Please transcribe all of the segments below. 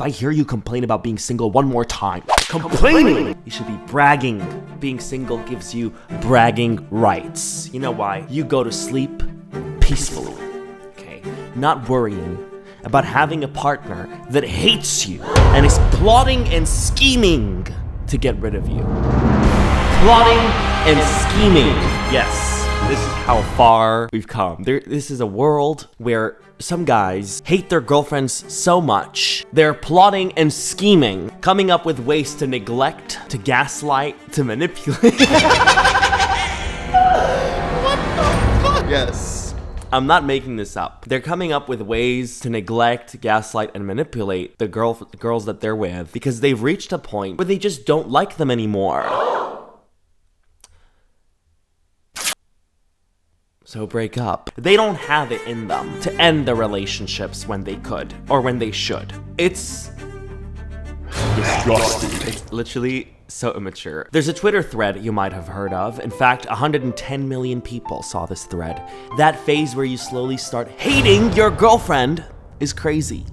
If I hear you complain about being single one more time, complaining! You should be bragging. Being single gives you bragging rights. You know why? You go to sleep peacefully, okay? Not worrying about having a partner that hates you and is plotting and scheming to get rid of you. Plotting and scheming. Yes, this is how far we've come. This is a world where some guys hate their girlfriends so much, they're plotting and scheming, coming up with ways to neglect, to gaslight, to manipulate. What the fuck? Yes. I'm not making this up. They're coming up with ways to neglect, gaslight, and manipulate the girls that they're with because they've reached a point where they just don't like them anymore. So break up. They don't have it in them to end the relationships when they could, or when they should. It's disgusting. It's literally so immature. There's a Twitter thread you might have heard of. In fact, 110 million people saw this thread. That phase where you slowly start hating your girlfriend is crazy.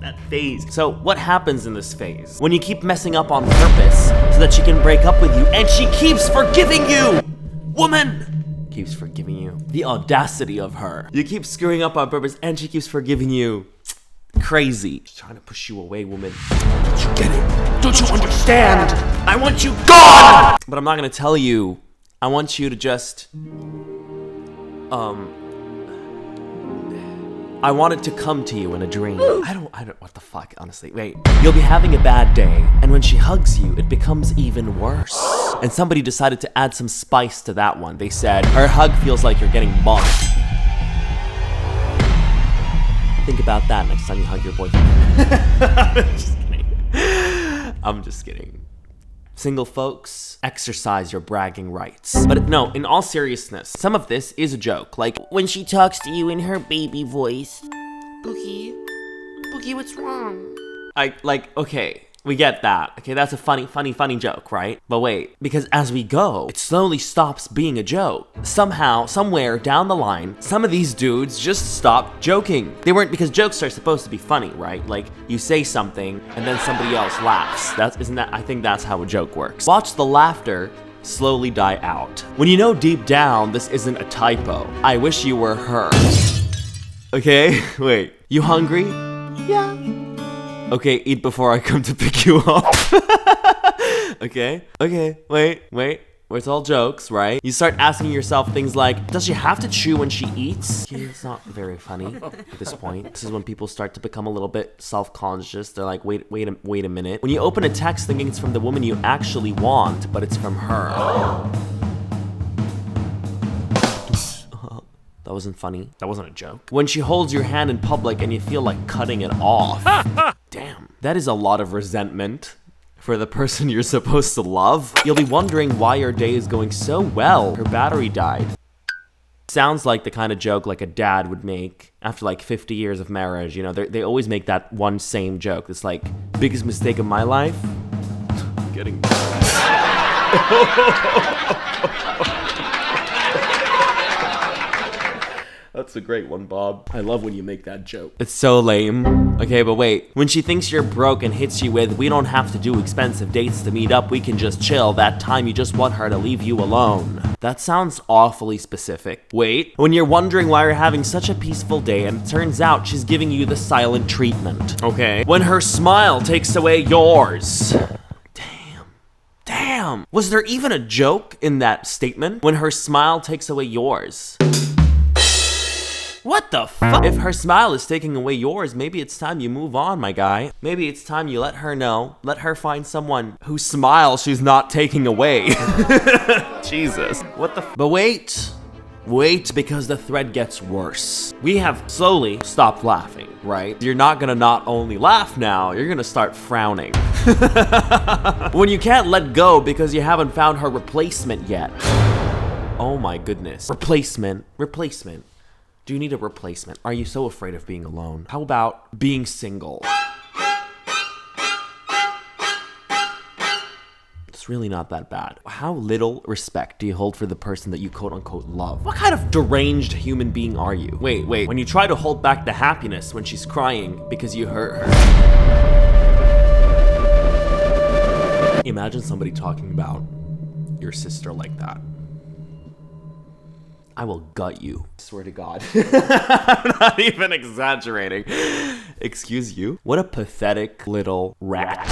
That phase. So what happens in this phase? When you keep messing up on purpose so that she can break up with you and she keeps forgiving you! Woman! Keeps forgiving you. The audacity of her. You keep screwing up on purpose and she keeps forgiving you. Crazy. She's trying to push you away, woman. Don't you get it? Don't you understand? I want you gone! But I'm not gonna tell you. I want you to just... I want it to come to you in a dream. I don't, what the fuck, honestly. Wait. You'll be having a bad day, and when she hugs you, it becomes even worse. And somebody decided to add some spice to that one. They said, her hug feels like you're getting bumped. Think about that next time you hug your boyfriend. I'm just kidding. Single folks, exercise your bragging rights. But no, in all seriousness, some of this is a joke. Like, when she talks to you in her baby voice. Bookie, what's wrong? Okay, we get that. Okay, that's a funny joke, right? But wait, because as we go, it slowly stops being a joke. Somehow, somewhere down the line, some of these dudes just stop joking. They weren't, because jokes are supposed to be funny, right? Like, you say something and then somebody else laughs. I think that's how a joke works. Watch the laughter slowly die out. When you know deep down this isn't a typo. I wish you were her. Okay, wait. You hungry? Yeah. Okay, eat before I come to pick you up. Okay, wait. It's all jokes, right? You start asking yourself things like, does she have to chew when she eats? Okay, it's not very funny at this point. This is when people start to become a little bit self-conscious. They're like, wait a minute. When you open a text thinking it's from the woman you actually want, but it's from her. That wasn't funny. That wasn't a joke. When she holds your hand in public and you feel like cutting it off. Damn. That is a lot of resentment for the person you're supposed to love. You'll be wondering why your day is going so well. Her battery died. Sounds like the kind of joke like a dad would make after like 50 years of marriage. You know, they always make that one same joke. It's like, biggest mistake of my life? Getting That's a great one, Bob. I love when you make that joke. It's so lame. Okay, but wait. When she thinks you're broke and hits you with, we don't have to do expensive dates to meet up, we can just chill, that time you just want her to leave you alone. That sounds awfully specific. Wait. When you're wondering why you're having such a peaceful day and it turns out she's giving you the silent treatment. Okay. When her smile takes away yours. Damn. Was there even a joke in that statement? When her smile takes away yours. What the fuck? If her smile is taking away yours, maybe it's time you move on, my guy. Maybe it's time you let her know. Let her find someone whose smile she's not taking away. Jesus. What the But wait, because the thread gets worse. We have slowly stopped laughing, right? You're not gonna not only laugh now, you're gonna start frowning. When you can't let go because you haven't found her replacement yet. Oh my goodness. Replacement. Do you need a replacement? Are you so afraid of being alone? How about being single? Let's It's really not that bad. How little respect do you hold for the person that you quote unquote love? What kind of deranged human being are you? Wait, when you try to hold back the happiness when she's crying because you hurt her. Imagine somebody talking about your sister like that. I will gut you. I swear to God. I'm not even exaggerating. Excuse you? What a pathetic little rat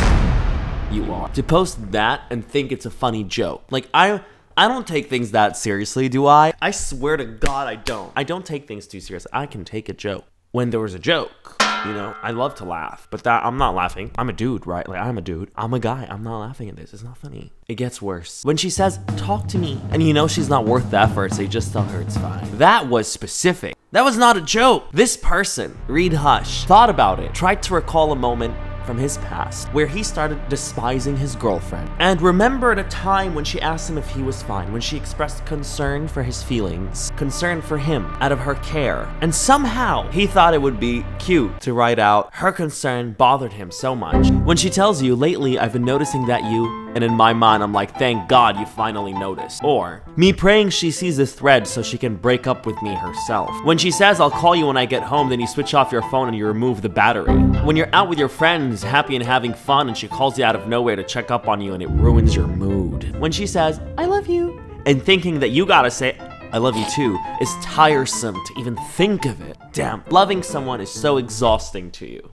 you are. To post that and think it's a funny joke. Like, I don't take things that seriously, do I? I swear to God, I don't. I don't take things too seriously. I can take a joke. When there was a joke, you know, I love to laugh, but that I'm not laughing. I'm a dude, right? Like, I'm a dude. I'm a guy. I'm not laughing at this. It's not funny. It gets worse. When she says, talk to me, and you know she's not worth the effort, so you just tell her it's fine. That was specific. That was not a joke. This person, Reed Hush, thought about it, tried to recall a moment from his past where he started despising his girlfriend and remembered a time when she asked him if he was fine, when she expressed concern for his feelings, concern for him out of her care, and somehow he thought it would be cute to write out her concern bothered him so much. When she tells you, lately I've been noticing that you, and in my mind I'm like, thank God you finally noticed. Or me praying she sees this thread so she can break up with me herself. When she says, I'll call you when I get home, then you switch off your phone and you remove the battery. When you're out with your friends happy and having fun and she calls you out of nowhere to check up on you and it ruins your mood. When she says, I love you, and thinking that you gotta say, I love you too, is tiresome to even think of it. Damn, loving someone is so exhausting to you.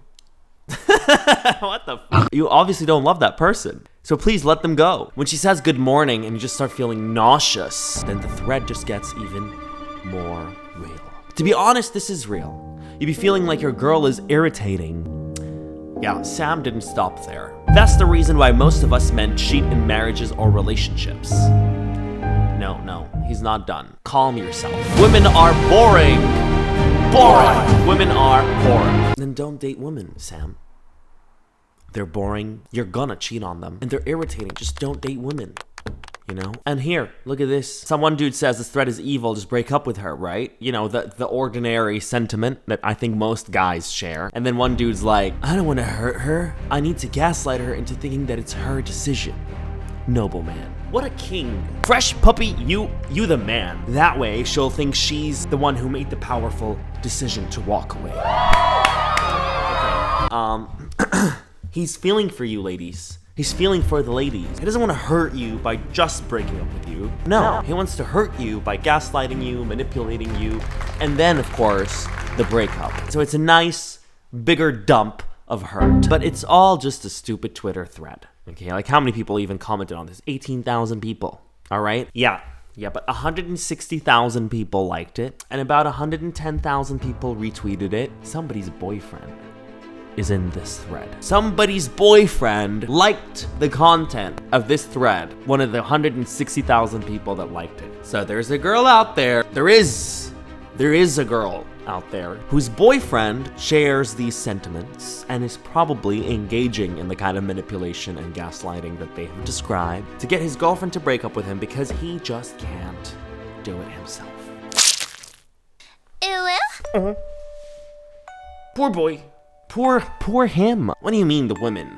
What the fuck? You obviously don't love that person. So please let them go. When she says good morning and you just start feeling nauseous, then the thread just gets even more real. To be honest, this is real. You be feeling like your girl is irritating. Yeah, Sam didn't stop there. That's the reason why most of us men cheat in marriages or relationships. No, he's not done. Calm yourself. Women are boring. Boring. Women are boring. Then don't date women, Sam. They're boring. You're gonna cheat on them. And they're irritating. Just don't date women. You know? And here, look at this. Some one dude says this thread is evil, just break up with her, right? You know, the ordinary sentiment that I think most guys share. And then one dude's like, I don't want to hurt her. I need to gaslight her into thinking that it's her decision. Noble man. What a king. Fresh puppy, you the man. That way, she'll think she's the one who made the powerful decision to walk away. Okay. He's feeling for you, ladies. He's feeling for the ladies. He doesn't want to hurt you by just breaking up with you. No, he wants to hurt you by gaslighting you, manipulating you, and then, of course, the breakup. So it's a nice, bigger dump of hurt. But it's all just a stupid Twitter thread. Okay, like how many people even commented on this? 18,000 people, all right? Yeah, but 160,000 people liked it, and about 110,000 people retweeted it. Somebody's boyfriend is in this thread. Somebody's boyfriend liked the content of this thread. One of the 160,000 people that liked it. So there's a girl out there. There is a girl out there whose boyfriend shares these sentiments and is probably engaging in the kind of manipulation and gaslighting that they have described to get his girlfriend to break up with him because he just can't do it himself. Ew. Poor boy. Poor him. What do you mean, the women?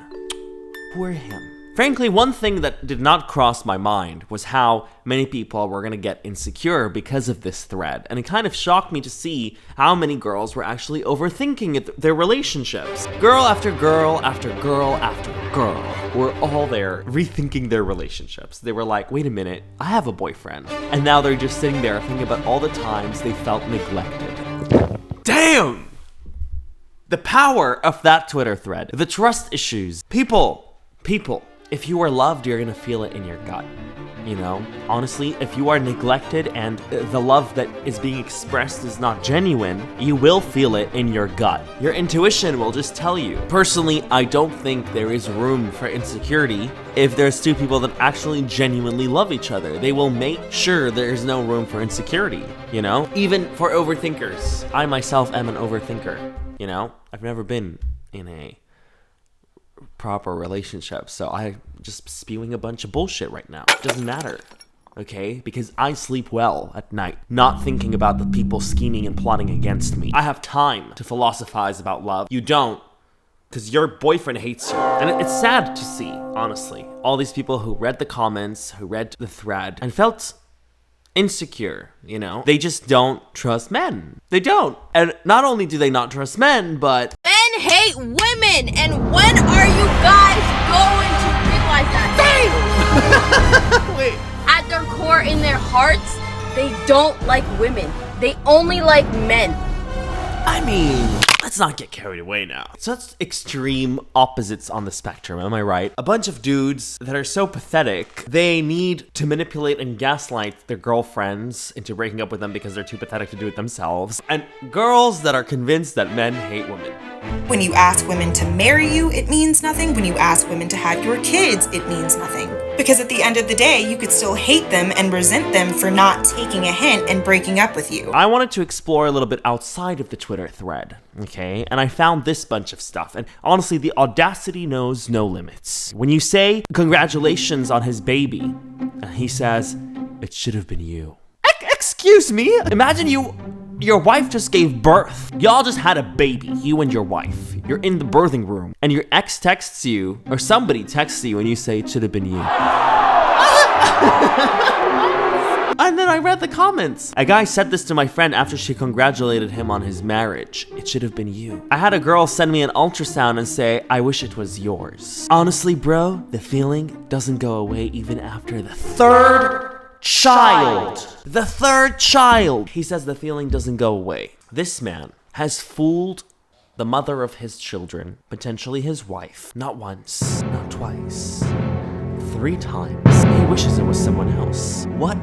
Poor him. Frankly, one thing that did not cross my mind was how many people were gonna get insecure because of this thread. And it kind of shocked me to see how many girls were actually overthinking their relationships. Girl after girl after girl after girl were all there rethinking their relationships. They were like, wait a minute, I have a boyfriend. And now they're just sitting there thinking about all the times they felt neglected. Damn! The power of that Twitter thread. The trust issues. People, if you are loved, you're gonna feel it in your gut. You know, honestly, if you are neglected and the love that is being expressed is not genuine, you will feel it in your gut. Your intuition will just tell you. Personally, I don't think there is room for insecurity if there's two people that actually genuinely love each other. They will make sure there's no room for insecurity, you know? Even for overthinkers. I myself am an overthinker, you know? I've never been in a proper relationship, so I'm just spewing a bunch of bullshit right now. It doesn't matter, okay? Because I sleep well at night, not thinking about the people scheming and plotting against me. I have time to philosophize about love. You don't. because your boyfriend hates you. And it's sad to see, honestly. All these people who read the comments, who read the thread, and felt insecure, you know? They just don't trust men. They don't. And not only do they not trust men, but men hate women. And when are you guys going to realize that? Damn! wait. At their core, in their hearts, they don't like women. They only like men. I mean, let's not get carried away now. Such extreme opposites on the spectrum, am I right? A bunch of dudes that are so pathetic, they need to manipulate and gaslight their girlfriends into breaking up with them because they're too pathetic to do it themselves. And girls that are convinced that men hate women. When you ask women to marry you, it means nothing. When you ask women to have your kids, it means nothing. Because at the end of the day, you could still hate them and resent them for not taking a hint and breaking up with you. I wanted to explore a little bit outside of the Twitter thread, okay? And I found this bunch of stuff. And honestly, the audacity knows no limits. When you say, congratulations on his baby, and he says, it should have been you. Excuse me? Imagine your wife just gave birth. Y'all just had a baby, you and your wife. You're in the birthing room, and your ex texts you, or somebody texts you, and you say, it should have been you. And then I read the comments. A guy said this to my friend after she congratulated him on his marriage. It should have been you. I had a girl send me an ultrasound and say, I wish it was yours. Honestly, bro, the feeling doesn't go away even after the third child. The third child. He says the feeling doesn't go away. This man has fooled the mother of his children, potentially his wife, not once, not twice, 3 times. He wishes it was someone else. What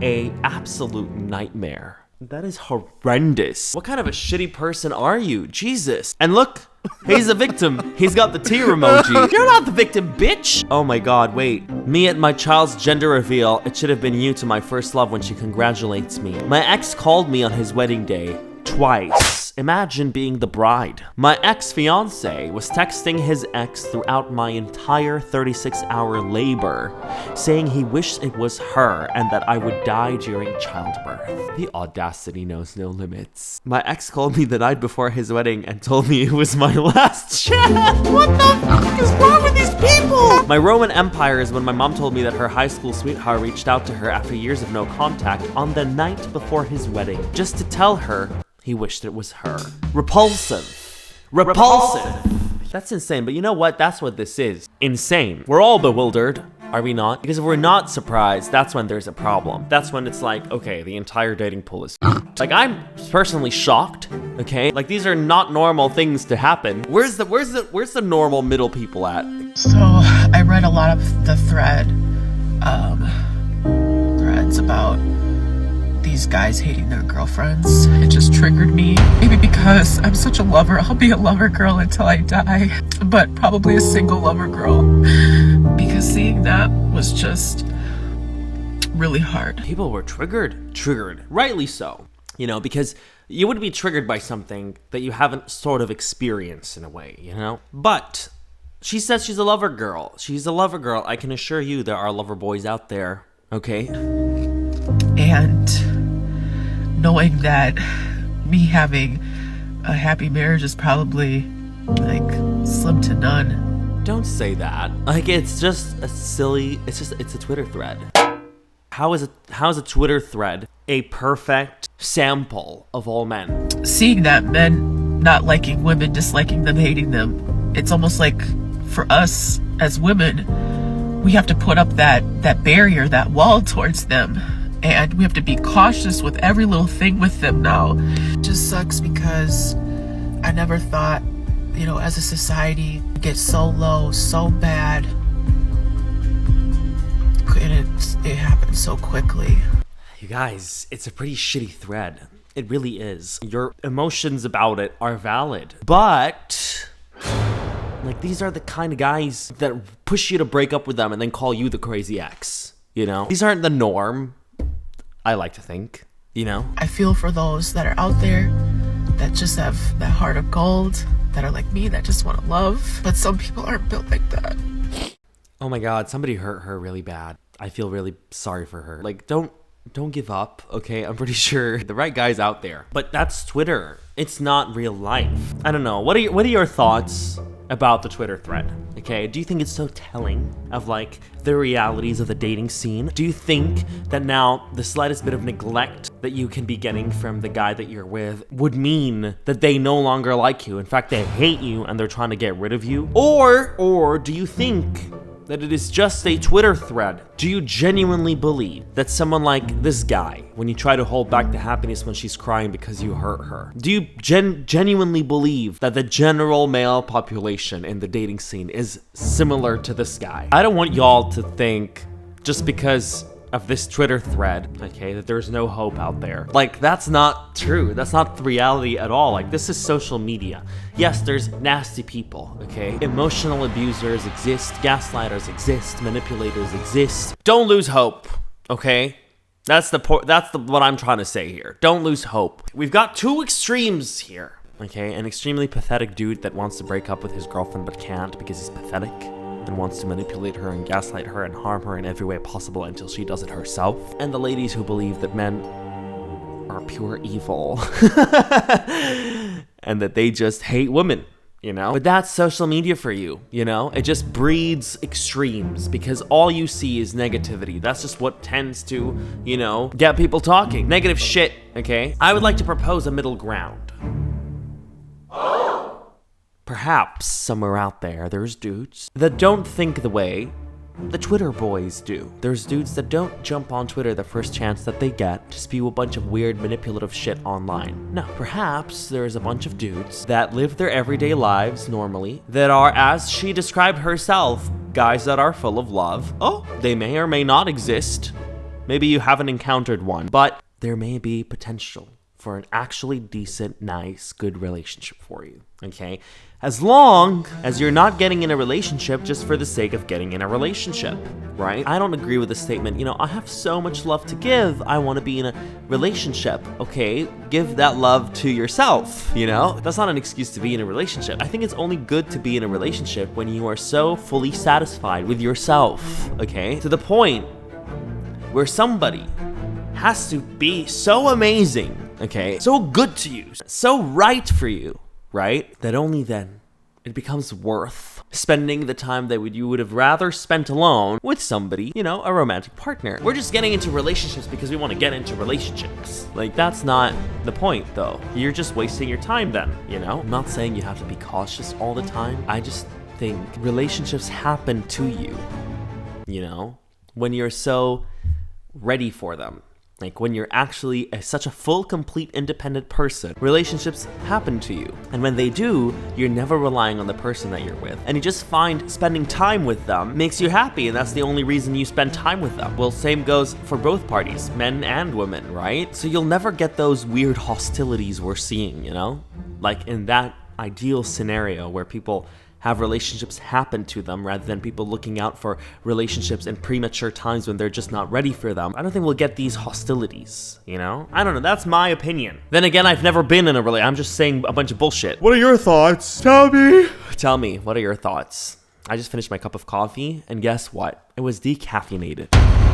a absolute nightmare. That is horrendous. What kind of a shitty person are you? Jesus. And look, he's a victim. He's got the tear emoji. You're not the victim, bitch. Oh my god, wait. Me at my child's gender reveal. It should have been you to my first love when she congratulates me. My ex called me on his wedding day twice. Imagine being the bride. My ex-fiance was texting his ex throughout my entire 36-hour labor, saying he wished it was her and that I would die during childbirth. The audacity knows no limits. My ex called me the night before his wedding and told me it was my last chance. What the fuck is wrong with these people? My Roman Empire is when my mom told me that her high school sweetheart reached out to her after years of no contact on the night before his wedding, just to tell her he wished it was her. Repulsive. That's insane, but you know what? That's what this is. Insane. We're all bewildered, are we not? Because if we're not surprised, that's when there's a problem. That's when it's like, okay, the entire dating pool is like, I'm personally shocked, okay? Like, these are not normal things to happen. Where's the normal middle people at? So I read a lot of the threads about these guys hating their girlfriends. It just triggered me. Maybe because I'm such a lover, I'll be a lover girl until I die, but probably a single lover girl. Because seeing that was just really hard. People were triggered, rightly so. You know, because you would be triggered by something that you haven't sort of experienced in a way, you know? But she says she's a lover girl. She's a lover girl. I can assure you there are lover boys out there, okay? And knowing that me having a happy marriage is probably like slim to none. Don't say that. Like, it's just a silly, it's a Twitter thread. How is a Twitter thread a perfect sample of all men? Seeing that men not liking women, disliking them, hating them, it's almost like for us as women, we have to put up that barrier, that wall towards them. And we have to be cautious with every little thing with them now. It just sucks because I never thought, you know, as a society, it gets so low, so bad. And it happened so quickly. You guys, it's a pretty shitty thread. It really is. Your emotions about it are valid. But like, these are the kind of guys that push you to break up with them and then call you the crazy ex. You know? These aren't the norm. I like to think, you know? I feel for those that are out there that just have that heart of gold, that are like me, that just want to love. But some people aren't built like that. Oh my god, somebody hurt her really bad. I feel really sorry for her. Like, don't give up, okay? I'm pretty sure the right guy's out there. But that's Twitter. It's not real life. I don't know. What are your thoughts about the Twitter thread, okay? Do you think it's so telling of like the realities of the dating scene? Do you think that now the slightest bit of neglect that you can be getting from the guy that you're with would mean that they no longer like you? In fact, they hate you and they're trying to get rid of you? Or do you think that it is just a Twitter thread? Do you genuinely believe that someone like this guy, when you try to hold back the happiness when she's crying because you hurt her, do you genuinely believe that the general male population in the dating scene is similar to this guy? I don't want y'all to think just because of this Twitter thread, okay, that there's no hope out there. Like, that's not true. That's not the reality at all. Like, this is social media. Yes, there's nasty people, okay? Emotional abusers exist, gaslighters exist, manipulators exist. Don't lose hope, okay? That's what I'm trying to say here. Don't lose hope. We've got two extremes here, okay? An extremely pathetic dude that wants to break up with his girlfriend but can't because he's pathetic and wants to manipulate her and gaslight her and harm her in every way possible until she does it herself. And the ladies who believe that men are pure evil and that they just hate women, you know? But that's social media for you, you know? It just breeds extremes because all you see is negativity. That's just what tends to, you know, get people talking. Negative shit, okay? I would like to propose a middle ground. Perhaps somewhere out there, there's dudes that don't think the way the Twitter boys do. There's dudes that don't jump on Twitter the first chance that they get to spew a bunch of weird manipulative shit online. No, perhaps there's a bunch of dudes that live their everyday lives normally, that are, as she described herself, guys that are full of love. Oh, they may or may not exist. Maybe you haven't encountered one, but there may be potential for an actually decent, nice, good relationship for you, okay? As long as you're not getting in a relationship just for the sake of getting in a relationship, right? I don't agree with the statement, you know, I have so much love to give, I want to be in a relationship. Okay, give that love to yourself, you know? That's not an excuse to be in a relationship. I think it's only good to be in a relationship when you are so fully satisfied with yourself, okay? To the point where somebody has to be so amazing, okay, so good to you, so right for you, right, that only then it becomes worth spending the time that you would have rather spent alone with somebody, you know, a romantic partner. We're just getting into relationships because we want to get into relationships. Like, that's not the point, though. You're just wasting your time then, you know? I'm not saying you have to be cautious all the time. I just think relationships happen to you, you know, when you're so ready for them. Like, when you're actually such a full, complete, independent person, relationships happen to you. And when they do, you're never relying on the person that you're with. And you just find spending time with them makes you happy, and that's the only reason you spend time with them. Well, same goes for both parties, men and women, right? So you'll never get those weird hostilities we're seeing, you know? Like, in that ideal scenario where people have relationships happen to them rather than people looking out for relationships in premature times when they're just not ready for them. I don't think we'll get these hostilities, you know? I don't know, that's my opinion. Then again, I've never been in a relationship. I'm just saying a bunch of bullshit. What are your thoughts? Tell me, what are your thoughts? I just finished my cup of coffee, and guess what? It was decaffeinated.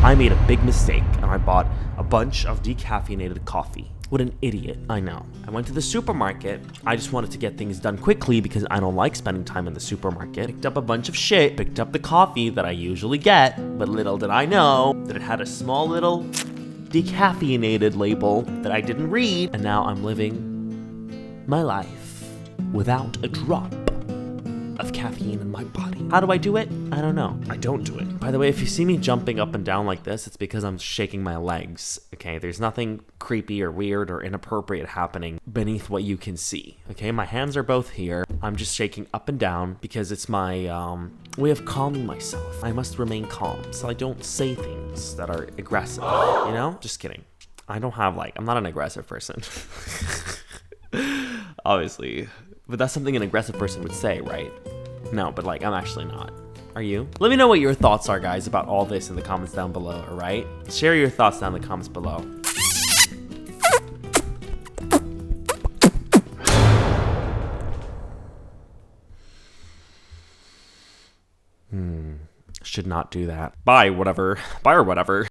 I made a big mistake, and I bought a bunch of decaffeinated coffee. What an idiot, I know. I went to the supermarket. I just wanted to get things done quickly because I don't like spending time in the supermarket. Picked up a bunch of shit, picked up the coffee that I usually get, but little did I know that it had a small little decaffeinated label that I didn't read, and now I'm living my life without a drop of caffeine in my body. How do I do it? I don't know. I don't do it. By the way, if you see me jumping up and down like this, it's because I'm shaking my legs, okay? There's nothing creepy or weird or inappropriate happening beneath what you can see, okay? My hands are both here. I'm just shaking up and down because it's my way of calming myself. I must remain calm so I don't say things that are aggressive, you know? Just kidding. I'm not an aggressive person. Obviously. But that's something an aggressive person would say, right? No, but like, I'm actually not. Are you? Let me know what your thoughts are, guys, about all this in the comments down below, alright? Share your thoughts down in the comments below. Should not do that. Bye, whatever. Bye or whatever.